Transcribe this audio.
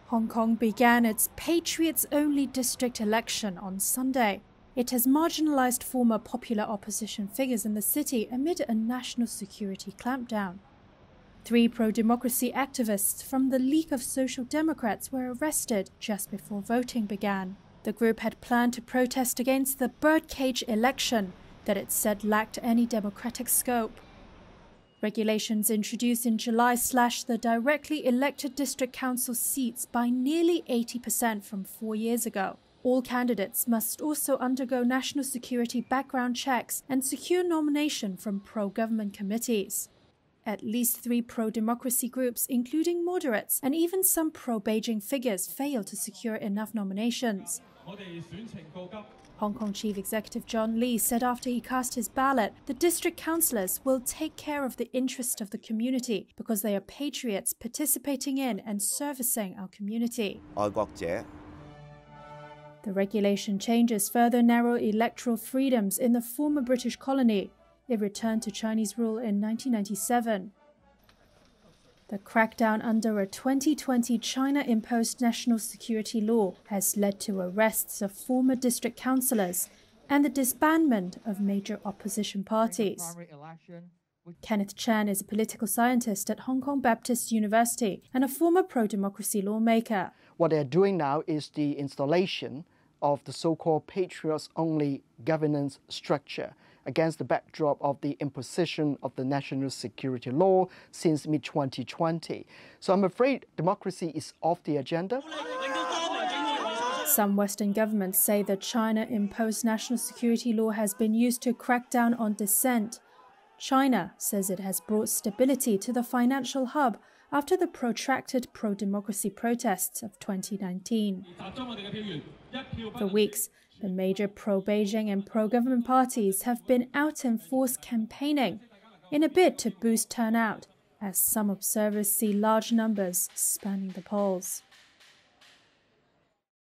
Hong Kong began its patriots-only district election on Sunday. It has marginalized former popular opposition figures in the city amid a national security clampdown. 3 pro-democracy activists from the League of Social Democrats were arrested just before voting began. The group had planned to protest against the birdcage election that it said lacked any democratic scope. Regulations introduced in July slashed the directly elected district council seats by nearly 80% from 4 years ago. All candidates must also undergo national security background checks and secure nomination from pro-government committees. At least 3 pro-democracy groups, including moderates and even some pro-Beijing figures, failed to secure enough nominations. Hong Kong Chief Executive John Lee said after he cast his ballot, the district councillors will take care of the interest of the community because they are patriots participating in and servicing our community. The regulation changes further narrow electoral freedoms in the former British colony. It returned to Chinese rule in 1997. The crackdown under a 2020 China-imposed national security law has led to arrests of former district councillors and the disbandment of major opposition parties. Kenneth Chan is a political scientist at Hong Kong Baptist University and a former pro-democracy lawmaker. What they're doing now is the installation of the so-called patriots-only governance structure against the backdrop of the imposition of the national security law since mid-2020. So I'm afraid democracy is off the agenda. Some Western governments say the China-imposed national security law has been used to crack down on dissent. China says it has brought stability to the financial hub after the protracted pro-democracy protests of 2019. For weeks, the major pro-Beijing and pro-government parties have been out in force campaigning in a bid to boost turnout, as some observers see large numbers spanning the polls.